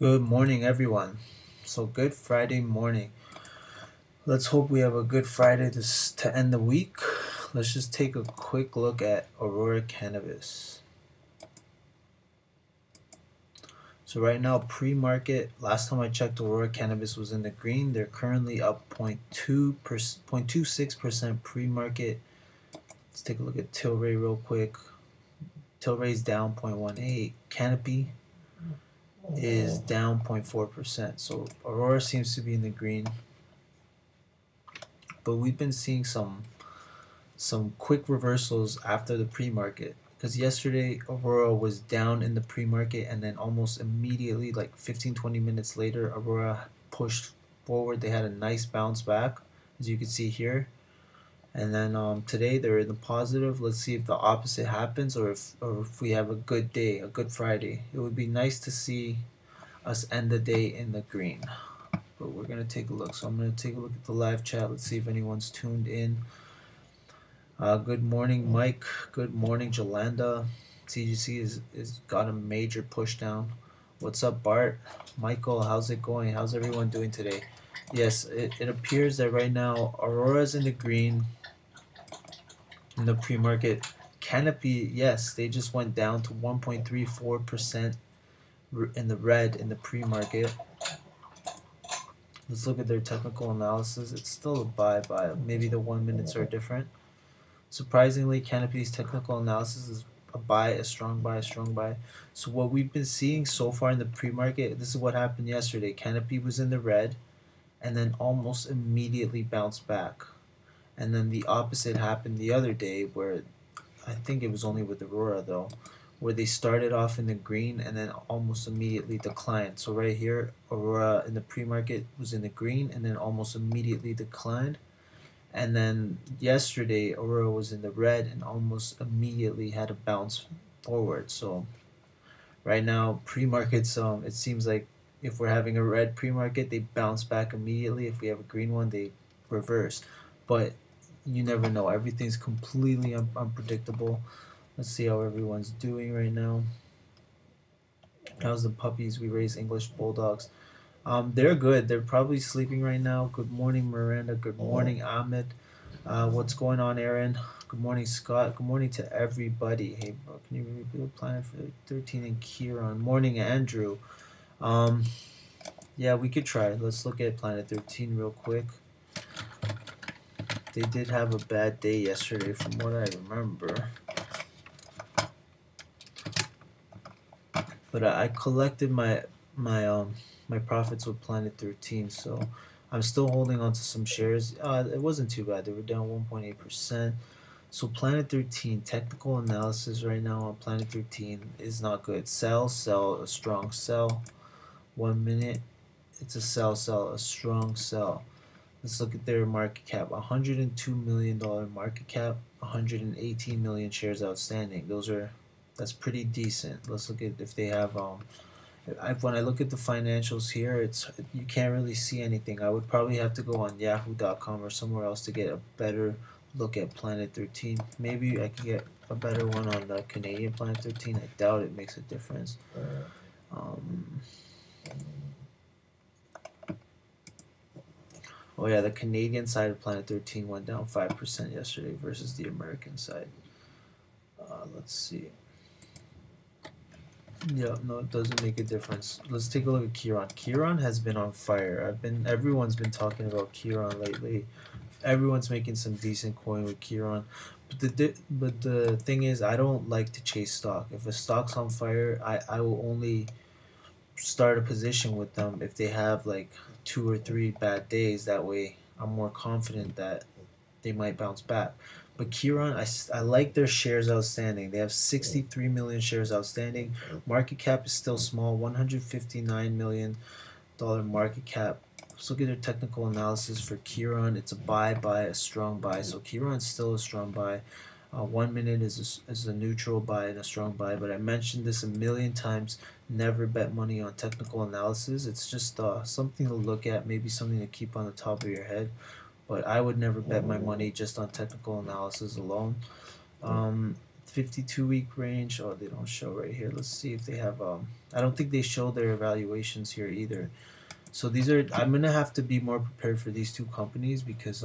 Good morning, everyone. So, good Friday morning. Let's hope we have a good Friday to end the week. Let's just take a quick look at Aurora Cannabis. So, right now, pre market, last time I checked, Aurora Cannabis was in the green. They're currently up 0.26% pre market. Let's take a look at Tilray real quick. Tilray's down 0.18. Canopy is down 0.4%. So, Aurora seems to be in the green. But we've been seeing some quick reversals after the pre-market, because yesterday Aurora was down in the pre-market and then almost immediately, like 15-20 minutes later, Aurora pushed forward. They had a nice bounce back, as you can see here, and then today they're in the positive. Let's see if the opposite happens, or if we have a good day, a good Friday. It would be nice to see us end the day in the green, but we're gonna take a look. So I'm gonna take a look at the live chat. Let's see if anyone's tuned in. Good morning, Mike. Good morning, Jolanda. CGC is got a major push down. What's up, Bart? Michael, how's it going? How's everyone doing today? Yes, it appears that right now Aurora's in the green in the pre-market. Canopy, yes, they just went down to 1.34% in the red in the pre-market. Let's look at their technical analysis. It's still a buy. Maybe the 1 minutes are different. Surprisingly, Canopy's technical analysis is a buy, a strong buy, a strong buy. So what we've been seeing so far in the pre-market, this is what happened yesterday. Canopy was in the red and then almost immediately bounced back. And then the opposite happened the other day, where I think it was only with Aurora though, where they started off in the green and then almost immediately declined. So right here, Aurora in the pre-market was in the green and then almost immediately declined. And then yesterday, Aurora was in the red and almost immediately had a bounce forward. So right now, pre-markets, it seems like if we're having a red pre-market, they bounce back immediately. If we have a green one, they reverse. But you never know. Everything's completely unpredictable. Let's see how everyone's doing right now. How's the puppies? We raise English bulldogs. They're good. They're probably sleeping right now. Good morning, Miranda. Good morning, Ahmed. What's going on, Aaron? Good morning, Scott. Good morning to everybody. Hey, bro, can you repeat the Planet 13 and Kieran? Morning, Andrew. Yeah, we could try. Let's look at Planet 13 real quick. They did have a bad day yesterday, from what I remember. But I collected my profits with Planet 13, so I'm still holding on to some shares. It wasn't too bad. They were down 1.8%. So Planet 13, technical analysis right now on Planet 13 is not good. Sell, a strong sell. 1 minute, it's a sell, a strong sell. Let's look at their market cap. $102 million market cap, 118 million shares outstanding. That's pretty decent. Let's look at if they have when I look at the financials here, you can't really see anything. I would probably have to go on yahoo.com or somewhere else to get a better look at Planet 13. Maybe I can get a better one on the Canadian Planet 13. I doubt it makes a difference. Oh yeah, the Canadian side of Planet 13 went down 5% yesterday versus the American side. Let's see. Yeah, no, it doesn't make a difference. Let's take a look at Kieran. Kieran has been on fire. Everyone's been talking about Kieran lately. Everyone's making some decent coin with Kieran. But the thing is, I don't like to chase stock. If a stock's on fire, I will only start a position with them if they have like 2 or 3 bad days. That way I'm more confident that they might bounce back. But Kieran, I like their shares outstanding. They have 63 million shares outstanding. Market cap is still small, $159 million market cap. Let's look at their technical analysis for Kieran. It's a buy, a strong buy. So Kieran's still a strong buy. 1 minute is a neutral buy and a strong buy. But I mentioned this a million times. Never bet money on technical analysis. It's just something to look at, maybe something to keep on the top of your head. But I would never bet my money just on technical analysis alone. 52-week range. Oh, they don't show right here. Let's see if they have. I don't think they show their evaluations here either. So these are. I'm gonna have to be more prepared for these two companies because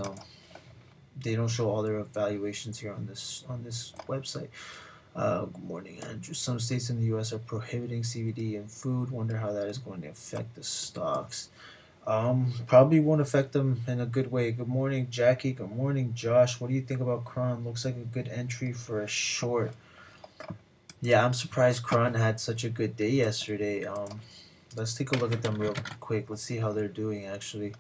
they don't show all their evaluations here on this website. Good morning, Andrew. Some states in the U.S. are prohibiting CBD in food. Wonder how that is going to affect the stocks. Probably won't affect them in a good way. Good morning, Jackie. Good morning, Josh. What do you think about Kron? Looks like a good entry for a short. Yeah, I'm surprised Kron had such a good day yesterday. Let's take a look at them real quick. Let's see how they're doing actually.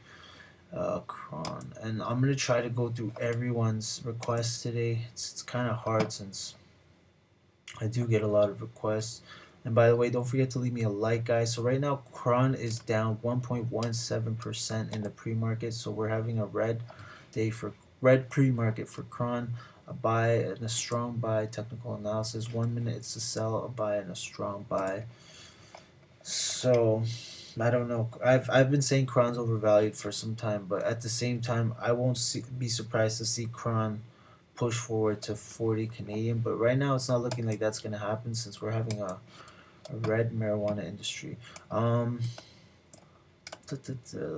Kron, and I'm gonna try to go through everyone's requests today. It's kind of hard since I do get a lot of requests. And by the way, don't forget to leave me a like, guys. So right now, Kron is down 1.17% in the pre-market. So we're having a red day for red pre-market for Kron. A buy and a strong buy. Technical analysis. 1 minute it's a sell, a buy and a strong buy. So I don't know. I've been saying Kron's overvalued for some time, but at the same time, I won't be surprised to see Kron push forward to 40 Canadian. But right now, it's not looking like that's gonna happen since we're having a red marijuana industry. Let's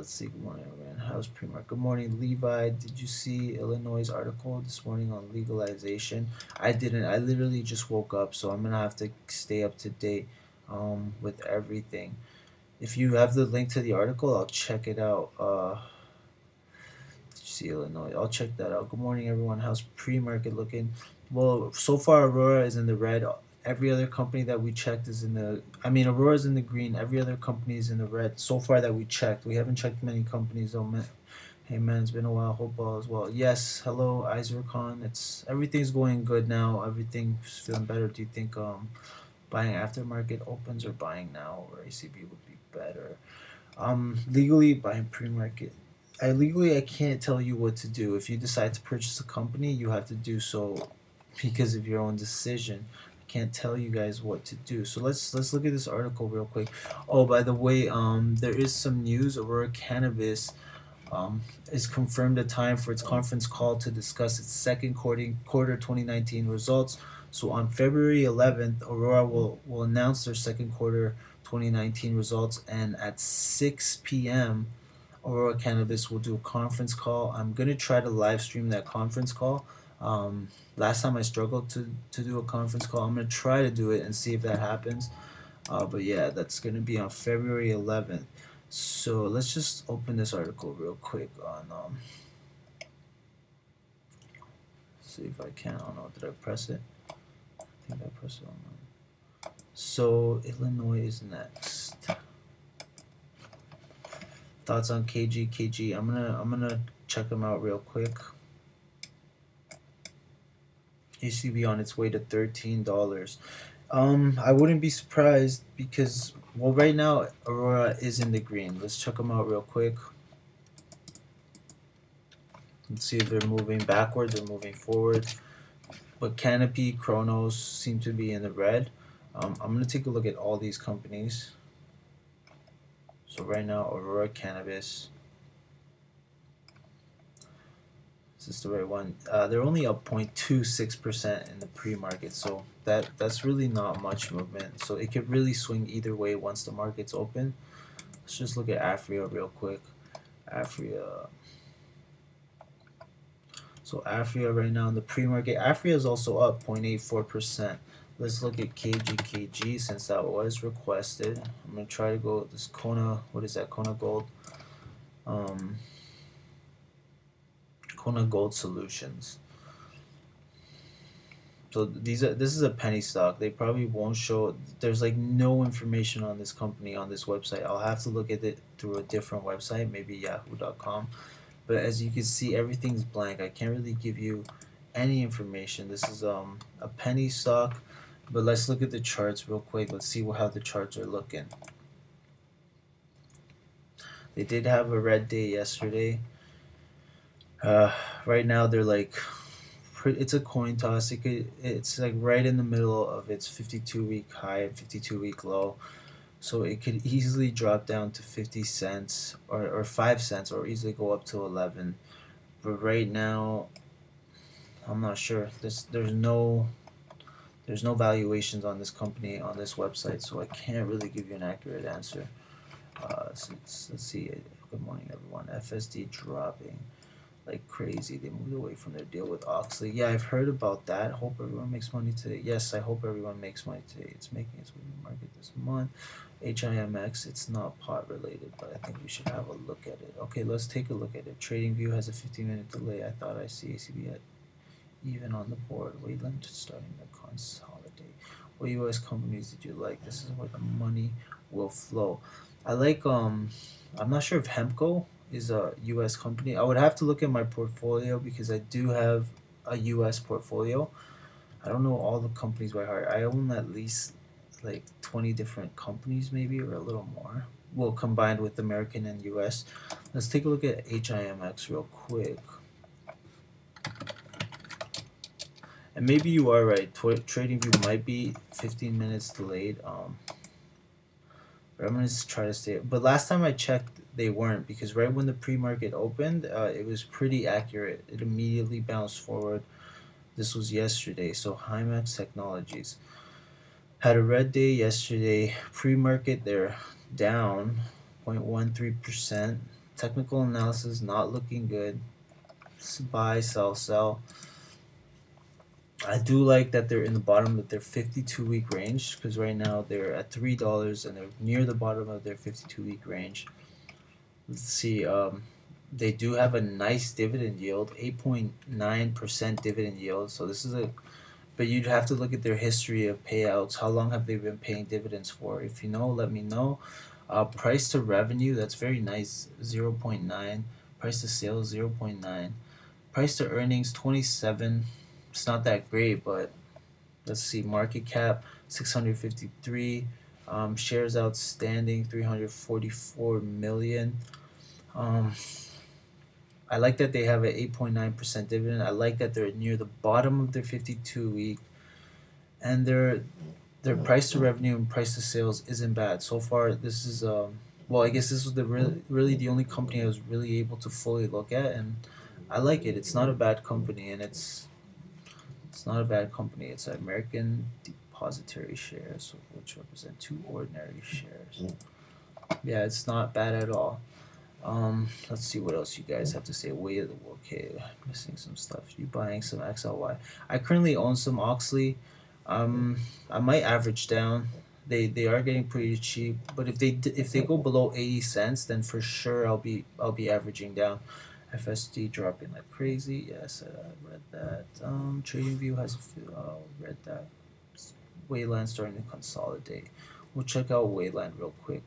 see. Good morning, everyone. How's pre-market? Good morning, Levi. Did you see Illinois' article this morning on legalization? I didn't. I literally just woke up, so I'm gonna have to stay up to date with everything. If you have the link to the article, I'll check it out. Did you see Illinois? I'll check that out. Good morning, everyone. How's pre-market looking? Well, so far Aurora is in the red. Every other company that we checked is in the. I mean, Aurora's in the green. Every other company is in the red. So far that we checked, we haven't checked many companies though. Man. Hey man, it's been a while. Hope all is well. Yes, hello, Izercon. It's everything's going good now. Everything's feeling better. Do you think buying aftermarket opens or buying now or ACB would be better? Legally buying pre-market. I can't tell you what to do. If you decide to purchase a company, you have to do so because of your own decision. I can't tell you guys what to do. So let's look at this article real quick. Oh, by the way, there is some news. Aurora Cannabis is confirmed a time for its conference call to discuss its second quarter 2019 results. So on February 11th, Aurora will announce their second quarter 2019 results, and at 6 p.m. Aurora Cannabis will do a conference call. I'm gonna try to live stream that conference call. Last time I struggled to do a conference call. I'm gonna try to do it and see if that happens. But yeah, that's gonna be on February 11th. So let's just open this article real quick on see if I can. I don't know. Did I press it? I think I pressed it on. So Illinois is next. Thoughts on KG? I'm gonna check them out real quick. ACB on its way to $13. I wouldn't be surprised because well, right now Aurora is in the green. Let's check them out real quick. Let's see if they're moving backwards or moving forward. But Canopy, Chronos seem to be in the red. I'm gonna take a look at all these companies. So right now, Aurora Cannabis. Is this the right one? They're only up 0.26% in the pre-market, so that's really not much movement. So it could really swing either way once the market's open. Let's just look at Afria real quick. Afria. So Afria right now in the pre-market, Afria is also up 0.84%. Let's look at KG since that was requested. I'm gonna try to go with this Kona. What is that? Kona Gold. Kona Gold Solutions. So this is a penny stock. They probably won't show. There's like no information on this company on this website. I'll have to look at it through a different website, maybe Yahoo.com. But as you can see, everything's blank. I can't really give you any information. This is a penny stock. But let's look at the charts real quick. Let's see how the charts are looking. They did have a red day yesterday. Right now they're like, it's a coin toss. It's like right in the middle of its 52-week high and 52-week low. So it could easily drop down to 50 cents or 5 cents or easily go up to 11. But right now, I'm not sure. There's no There's no valuations on this company on this website, so I can't really give you an accurate answer. So let's see. Good morning, everyone. FSD dropping like crazy. They moved away from their deal with Oxley. Yeah, I've heard about that. Hope everyone makes money today. Yes, I hope everyone makes money today. It's making its way to the market this month. HIMX, it's not pot related, but I think we should have a look at it. Okay, let's take a look at it. TradingView has a 15-minute delay. I thought I see ACB at even on the board. Wayland starting to consolidate. What US companies did you like? This is where the money will flow. I like I'm not sure if Hemco is a US company. I would have to look at my portfolio because I do have a US portfolio. I don't know all the companies by heart. I own at least like 20 different companies maybe or a little more. Well, combined with American and US. Let's take a look at HIMX real quick. And maybe you are right. TradingView might be 15 minutes delayed. But I'm gonna just try to stay. But last time I checked, they weren't because right when the pre-market opened, it was pretty accurate. It immediately bounced forward. This was yesterday. So Hymax Technologies had a red day yesterday. Pre-market, they're down 0.13%. Technical analysis not looking good. Buy, sell, sell. I do like that they're in the bottom of their 52-week range because right now they're at $3 and they're near the bottom of their 52-week range. Let's see. They do have a nice dividend yield, 8.9% dividend yield. So this is a, but you'd have to look at their history of payouts. How long have they been paying dividends for? If you know, let me know. Price to revenue, that's very nice, 0.9. Price to sales, 0.9. Price to earnings, 27. It's not that great, but let's see. Market cap 653. Shares outstanding 344 million. I like that they have an 8.9% dividend. I like that they're near the bottom of their 52-week, and their price to revenue and price to sales isn't bad so far. This is well, I guess this was the really the only company I was really able to fully look at, and I like it. It's not a bad company, and it's not a bad company. It's American Depository Shares, which represent 2 ordinary shares. Yeah, it's not bad at all. Let's see what else you guys have to say. Wait, okay, missing some stuff. You buying some XLY? I currently own some Oxley. I might average down. They are getting pretty cheap, but if they go below 80 cents, then for sure I'll be averaging down. FSD dropping like crazy. Yes, I read that. TradingView has read that. Wayland starting to consolidate. We'll check out Wayland real quick.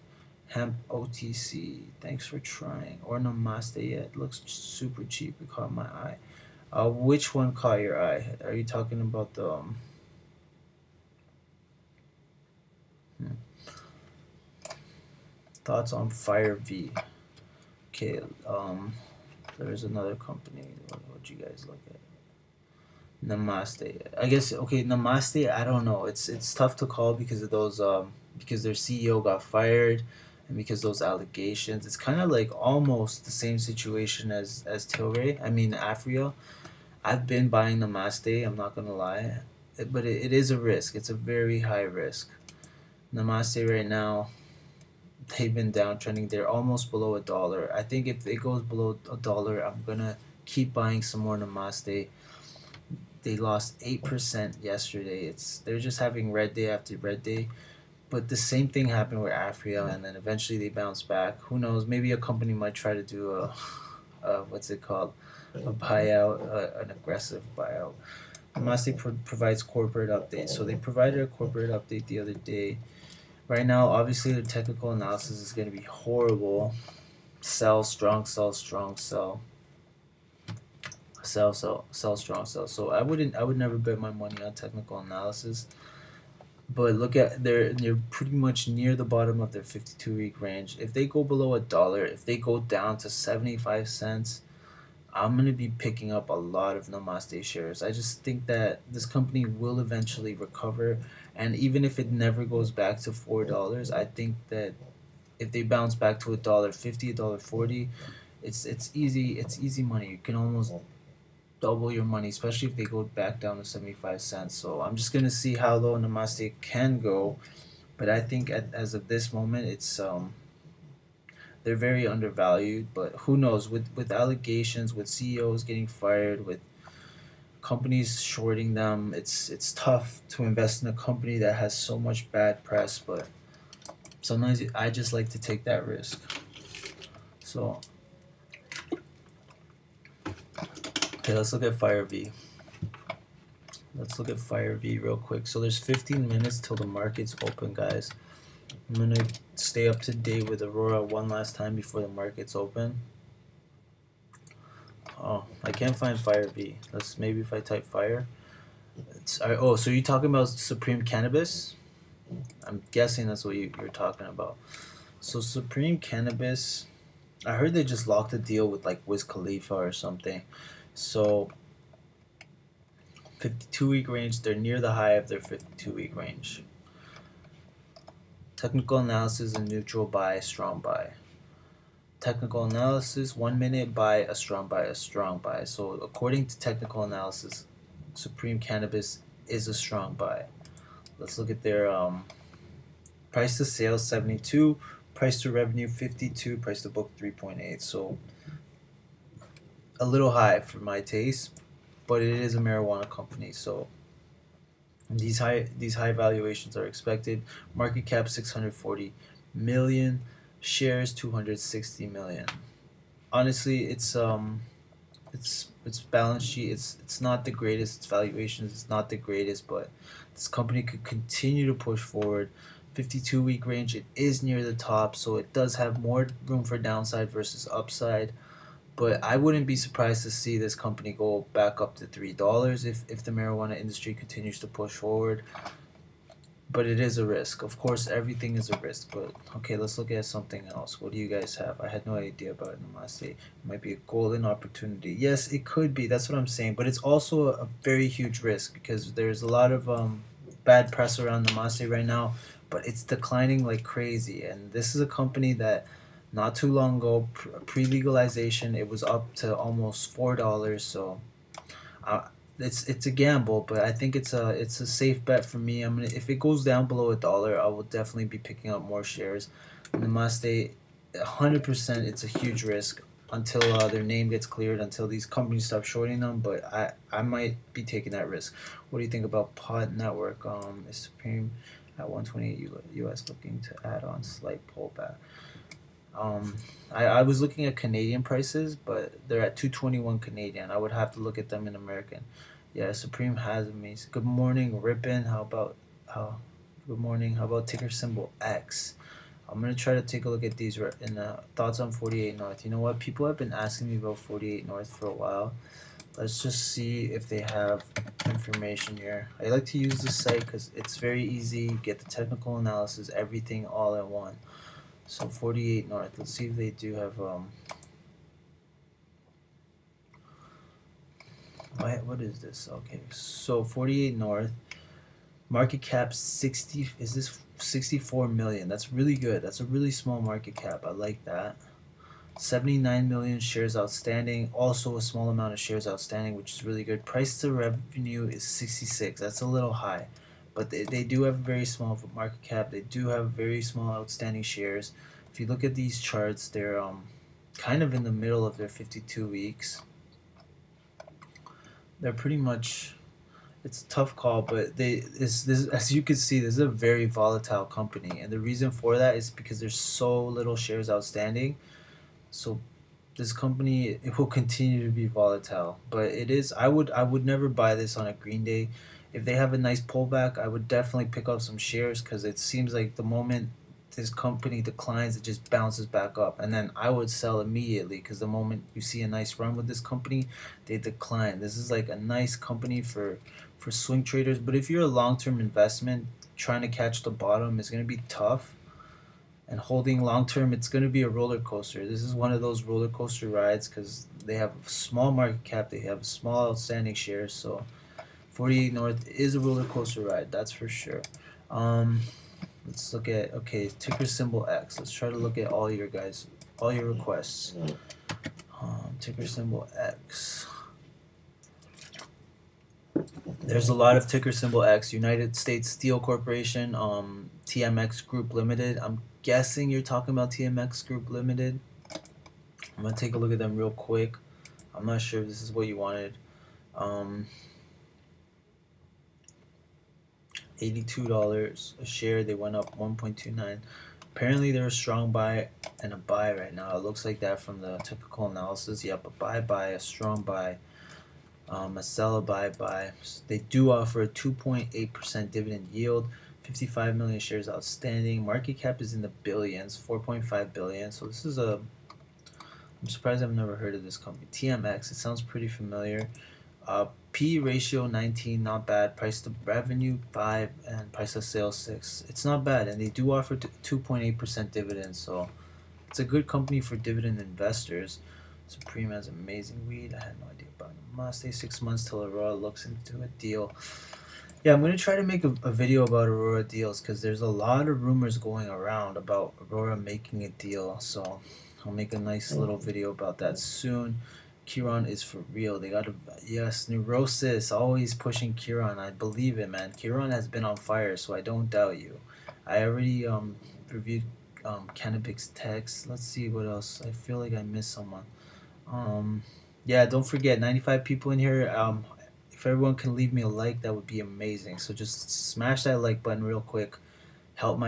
Hemp OTC. Thanks for trying. Or Namaste. Yeah, it looks super cheap. It caught my eye. Which one caught your eye? Are you talking about the thoughts on Fire V? Okay. There's another company. What'd you guys look at? Namaste. I guess okay. Namaste. I don't know. It's tough to call because of those because their CEO got fired, and because those allegations. It's kind of like almost the same situation as Tilray. I mean Afria. I've been buying Namaste. I'm not gonna lie, but it is a risk. It's a very high risk. Namaste right now. They've been downtrending. They're almost below $1. I think if it goes below $1, I'm gonna keep buying some more Namaste. They lost 8% yesterday. They're just having red day after red day. But the same thing happened with Afria, and then eventually they bounce back. Who knows? Maybe a company might try to do what's it called? A buyout, an aggressive buyout. Namaste provides corporate updates. So they provided a corporate update the other day. Right now, obviously, the technical analysis is going to be horrible. Sell, strong, sell, strong, sell. Sell, strong, sell. So I would never bet my money on technical analysis. But look at they're pretty much near the bottom of their 52-week range. If they go below $1, if they go down to 75 cents, I'm gonna be picking up a lot of Namaste shares. I just think that this company will eventually recover, and even if it never goes back to $4, I think that if they bounce back to $1.50, $1.40, it's easy money. You can almost double your money, especially if they go back down to 75 cents. So I'm just gonna see how low Namaste can go, but I think as of this moment, it's they're very undervalued. But who knows? With allegations, with CEOs getting fired, with companies shorting them, it's tough to invest in a company that has so much bad press. But sometimes I just like to take that risk. So okay, let's look at Fire V. Let's look at Fire V real quick. So there's 15 minutes till the market's open, guys. I'm gonna stay up to date with Aurora one last time before the market's open. Oh, I can't find Fire V. Let's maybe if I type Fire. Oh, so you're talking about Supreme Cannabis? I'm guessing that's what you're talking about. So Supreme Cannabis, I heard they just locked a deal with like Wiz Khalifa or something. So 52-week range, they're near the high of their 52-week range. Technical analysis, a neutral buy, strong buy. Technical analysis, 1 minute buy, a strong buy, a strong buy. So according to technical analysis, Supreme Cannabis is a strong buy. Let's look at their price to sales 72, price to revenue 52, price to book 3.8. So a little high for my taste, but it is a marijuana company, so these high valuations are expected. Market cap 640 million, shares 260 million. Honestly, it's balance sheet. It's not the greatest. Its valuations, it's not the greatest, but this company could continue to push forward. 52-week range, it is near the top, so it does have more room for downside versus upside. But I wouldn't be surprised to see this company go back up to $3 if the marijuana industry continues to push forward. But it is a risk. Of course, everything is a risk. But okay, let's look at something else. What do you guys have? I had no idea about Namaste. It might be a golden opportunity. Yes, it could be. That's what I'm saying. But it's also a very huge risk because there's a lot of bad press around Namaste right now. But it's declining like crazy. And this is a company that not too long ago, pre-legalization, it was up to almost $4. So it's a gamble, but I think it's a safe bet for me. I'm gonna if it goes down below $1, I will definitely be picking up more shares. Namaste, 100%, it's a huge risk until their name gets cleared, until these companies stop shorting them. But I might be taking that risk. What do you think about Pod Network? Is Supreme at 128 US looking to add on slight pullback? I was looking at Canadian prices, but they're at 221 Canadian. I would have to look at them in American. Yeah, Supreme has amazing. Good morning, Rippin. Good morning. How about ticker symbol X? I'm gonna try to take a look at these in thoughts on 48 North. You know what? People have been asking me about 48 North for a while. Let's just see if they have information here. I like to use this site because it's very easy. You get the technical analysis, everything all in one. So 48 North, let's see if they do have what is this? Okay, so 48 North, market cap 60, is this 64 million? That's really good. That's a really small market cap. I like that. 79 million shares outstanding, also a small amount of shares outstanding, which is really good. Price to revenue is 66. That's a little high, but they do have a very small market cap. They do have very small outstanding shares. If you look at these charts, they're kind of in the middle of their 52 weeks. They're pretty much, it's a tough call, but this as you can see, this is a very volatile company, and the reason for that is because there's so little shares outstanding. So this company, it will continue to be volatile, but it is, I would never buy this on a green day. If they have a nice pullback, I would definitely pick up some shares because it seems like the moment this company declines, it just bounces back up, and then I would sell immediately because the moment you see a nice run with this company, they decline. This is like a nice company for swing traders, but if you're a long-term investment, trying to catch the bottom is going to be tough. And holding long term, it's going to be a roller coaster. This is one of those roller coaster rides because they have a small market cap, they have small outstanding shares. So 48 North is a roller coaster ride, that's for sure. Let's look at, okay, ticker symbol X. Let's try to look at all your requests. Ticker symbol X. There's a lot of ticker symbol X. United States Steel Corporation, TMX Group Limited. I'm guessing you're talking about TMX Group Limited. I'm gonna take a look at them real quick. I'm not sure if this is what you wanted. $82 a share. They went up 1.29. Apparently, they're a strong buy and a buy right now. It looks like that from the technical analysis. Yep, a buy, a strong buy. A sell, a buy. They do offer a 2.8% dividend yield. 55 million shares outstanding. Market cap is in the billions, 4.5 billion. So this is a. I'm surprised I've never heard of this company. TMX. It sounds pretty familiar. P ratio 19, not bad. Price to revenue 5, and price to sales 6. It's not bad, and they do offer 2.8% dividends. So it's a good company for dividend investors. Supreme has amazing weed. I had no idea about it. Must stay 6 months till Aurora looks into a deal. Yeah, I'm gonna try to make a video about Aurora deals because there's a lot of rumors going around about Aurora making a deal. So I'll make a nice little video about that soon. Kiron is for real. They got a yes, Neurosis always pushing Kiron. I believe it, man. Kiron has been on fire, so I don't doubt you. I already reviewed Cannabis text. Let's see what else. I feel like I missed someone. Yeah, don't forget, 95 people in here. If everyone can leave me a like, that would be amazing. So just smash that like button real quick. Help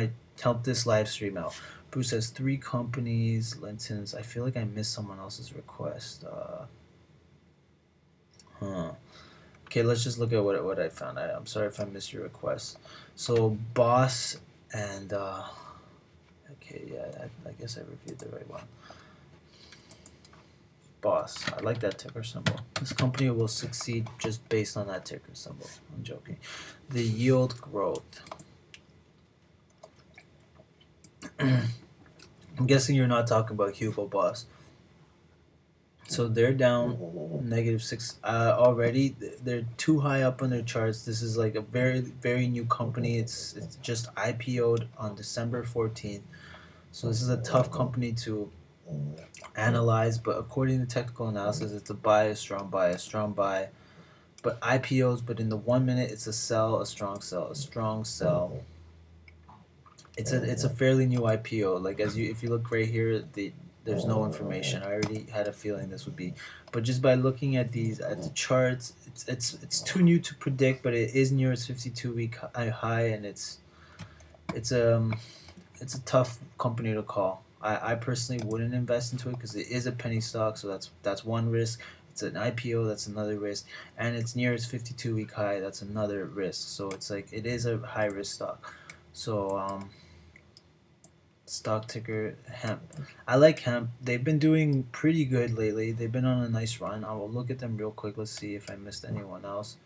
this live stream out. Bruce has 3 companies. Linton's. I feel like I missed someone else's request. Okay, let's just look at what I found. I'm sorry if I missed your request. So Boss and okay, yeah, I guess I reviewed the right one. Boss. I like that ticker symbol. This company will succeed just based on that ticker symbol. I'm joking. The yield growth. I'm guessing you're not talking about Hugo Boss. So they're down -6 already. They're too high up on their charts. This is like a very new company. It's just IPO'd on December 14th. So this is a tough company to analyze, but according to technical analysis, it's a buy, a strong buy, a strong buy. But IPOs, but in the 1 minute, it's a sell, a strong sell, a strong sell. It's a fairly new IPO. Like if you look right here, there's no information. I already had a feeling this would be, but just by looking at the charts, it's too new to predict. But it is near its 52-week high, and it's a tough company to call. I personally wouldn't invest into it because it is a penny stock, so that's one risk. It's an IPO, that's another risk, and it's near its 52-week high, that's another risk. So it's like it is a high risk stock. So stock ticker hemp. I like hemp. They've been doing pretty good lately. They've been on a nice run. I will look at them real quick. Let's see if I missed anyone else.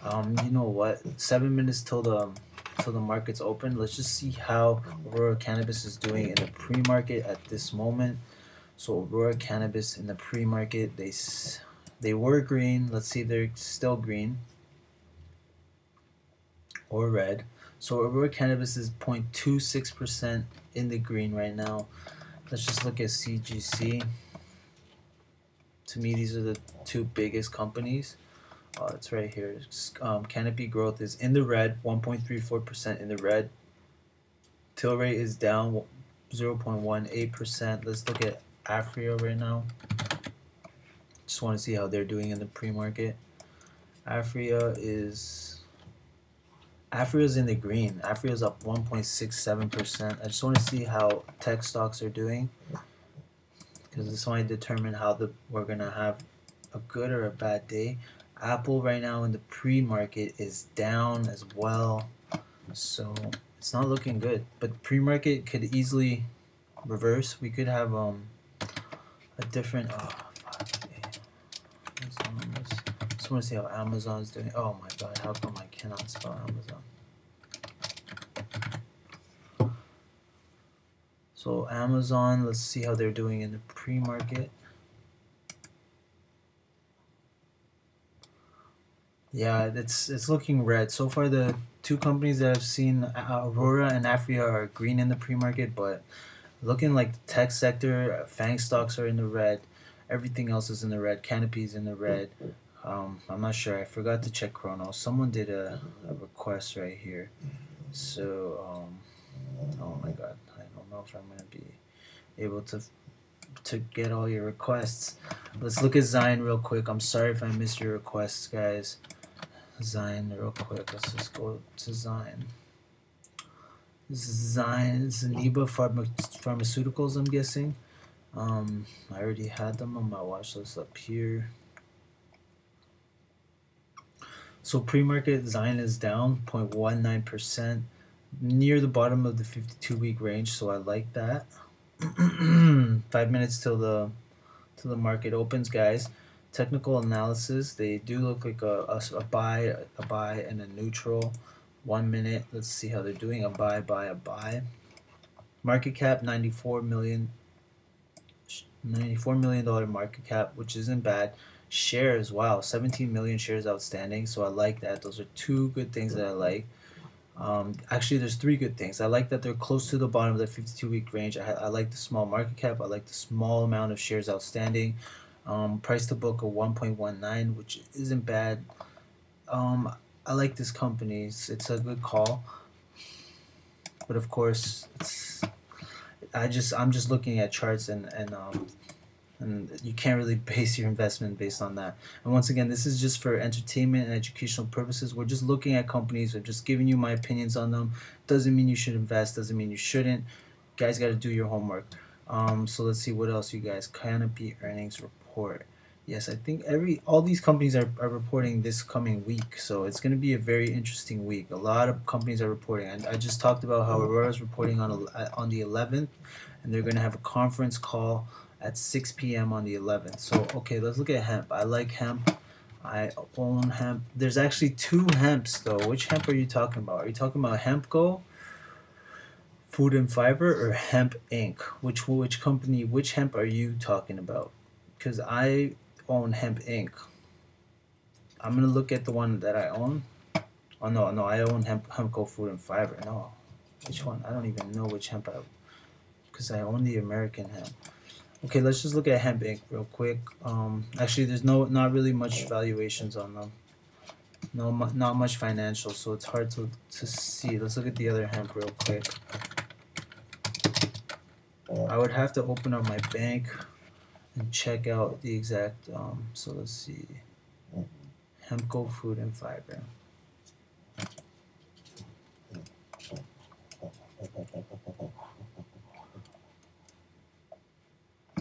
You know what? 7 minutes till the market's open. Let's just see how Aurora Cannabis is doing in the pre-market at this moment. So Aurora Cannabis in the pre-market, they were green. Let's see if they're still green or red. So Aurora Cannabis is 0.26% in the green right now. Let's just look at CGC. To me, these are the 2 biggest companies. It's right here. Canopy Growth is in the red, 1.34% in the red. Till rate is down 0.18%. Let's look at Afria right now. Just want to see how they're doing in the pre-market. Afria's in the green. Afria's up 1.67%. I just want to see how tech stocks are doing, because this might determine how we're gonna have a good or a bad day. Apple right now in the pre-market is down as well, so it's not looking good. But pre-market could easily reverse. We could have a different. Oh fuck! Just want to see how Amazon's doing. Oh my god! How come I cannot spell Amazon? So Amazon. Let's see how they're doing in the pre-market. Yeah, it's looking red. So far, the 2 companies that I've seen, Aurora and Afria, are green in the pre-market, but looking like the tech sector, FANG stocks are in the red. Everything else is in the red. Canopy's in the red. I'm not sure. I forgot to check Chronos. Someone did a request right here. So, oh my god, I don't know if I'm gonna be able to get all your requests. Let's look at Zion real quick. I'm sorry if I missed your requests, guys. Zion real quick. Let's just go to Zion. Zion, Zaniba Pharmaceuticals, I'm guessing. I already had them on my watch list up here. So pre-market Zion is down 0.19%, near the bottom of the 52-week range. So I like that. 5 minutes till the market opens, guys. Technical analysis, they do look like a buy, and a neutral. 1 minute, let's see how they're doing. A buy. Market cap $94 million market cap, which isn't bad. Shares, wow, 17 million shares outstanding. So I like that. Those are two good things that I like. Actually, there's three good things. I like that they're close to the bottom of the 52-week range. I like the small market cap. I like the small amount of shares outstanding. Price to book of 1.19, which isn't bad. I like this company. It's a good call. But of course, I'm just looking at charts and you can't really base your investment based on that. And once again, this is just for entertainment and educational purposes. We're just looking at companies. I'm just giving you my opinions on them. Doesn't mean you should invest. Doesn't mean you shouldn't. You guys got to do your homework. So let's see what else you guys. Canopy earnings report. Yes, I think all these companies are reporting this coming week. So it's going to be a very interesting week. A lot of companies are reporting. And I just talked about how Aurora is reporting on the 11th. And they're going to have a conference call at 6 p.m. on the 11th. So, okay, let's look at hemp. I like hemp. I own hemp. There's actually two hemps, though. Which hemp are you talking about? Are you talking about HempCo, Food and Fiber, or Hemp Inc.? Which company, which hemp are you talking about? Because I own Hemp Inc. I'm going to look at the one that I own. Oh, no, I own HempCo, Food and Fiber. No. Which one? I don't even know which hemp because I own the American hemp. Okay, let's just look at Hemp Inc. real quick. Actually, there's not really much valuations on them. Not much financials, so it's hard to see. Let's look at the other hemp real quick. I would have to open up my bank and check out the exact. So let's see. HempCo, Food and Fiber.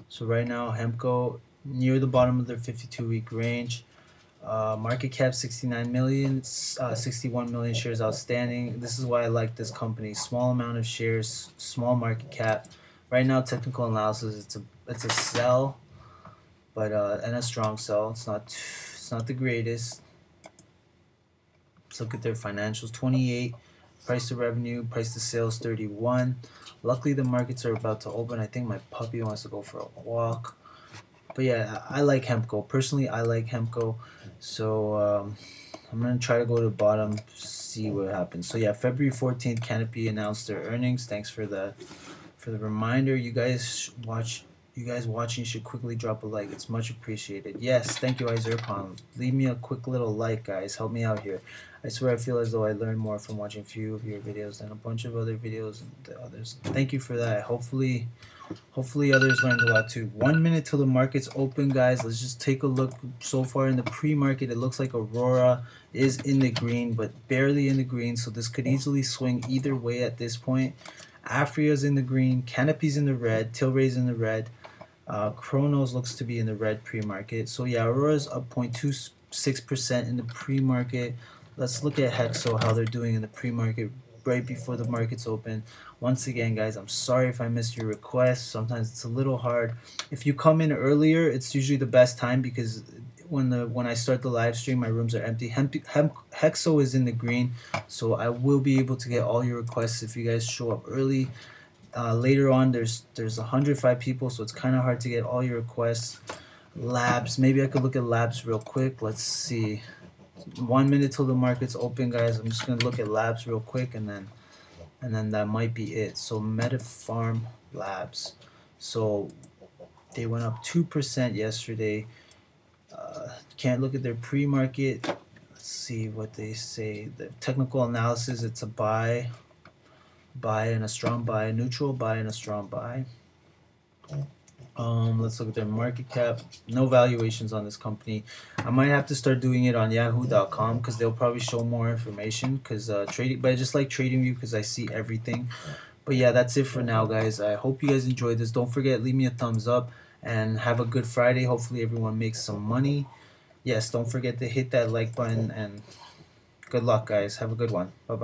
So right now, HempCo near the bottom of their 52-week range. Market cap 69 million, 61 million shares outstanding. This is why I like this company. Small amount of shares, small market cap. Right now, technical analysis, it's a sell, but and a strong sell. It's not the greatest. Let's look at their financials. 28. Price to revenue, price to sales 31. Luckily, the markets are about to open. I think my puppy wants to go for a walk. But yeah, I like HempCo. Personally, I like HempCo. So I'm going to try to go to the bottom, see what happens. So yeah, February 14th, Canopy announced their earnings. Thanks for the reminder. You guys watching should quickly drop a like. It's much appreciated. Yes, thank you, Izerpon. Leave me a quick little like, guys. Help me out here. I swear I feel as though I learned more from watching a few of your videos than a bunch of other videos and the others. Thank you for that. Hopefully others learned a lot too. 1 minute till the market's open, guys. Let's just take a look. So far in the pre-market, it looks like Aurora is in the green, but barely in the green. So this could easily swing either way at this point. Afria's in the green, Canopy's in the red, Tilray's in the red. Chronos looks to be in the red pre-market. So yeah, Aurora's up 0.26% in the pre-market. Let's look at Hexo, how they're doing in the pre-market right before the markets open. Once again, guys, I'm sorry if I missed your request. Sometimes it's a little hard. If you come in earlier, it's usually the best time because when I start the live stream, my rooms are empty. Hexo is in the green, so I will be able to get all your requests if you guys show up early. Later on, there's 105 people, so it's kind of hard to get all your requests. Labs, maybe I could look at labs real quick. Let's see. 1 minute till the market's open, guys. I'm just gonna look at labs real quick, and then that might be it. So MetaPharm Labs, so they went up 2% yesterday. can't look at their pre-market. Let's see what they say. The technical analysis, it's a buy and a strong buy, neutral buy and a strong buy. Let's look at their market cap. No valuations on this company. I might have to start doing it on Yahoo.com because they'll probably show more information. Because trading, but I just like TradingView because I see everything. But yeah, that's it for now, guys. I hope you guys enjoyed this. Don't forget, leave me a thumbs up and have a good Friday. Hopefully, everyone makes some money. Yes, don't forget to hit that like button and good luck, guys. Have a good one. Bye bye.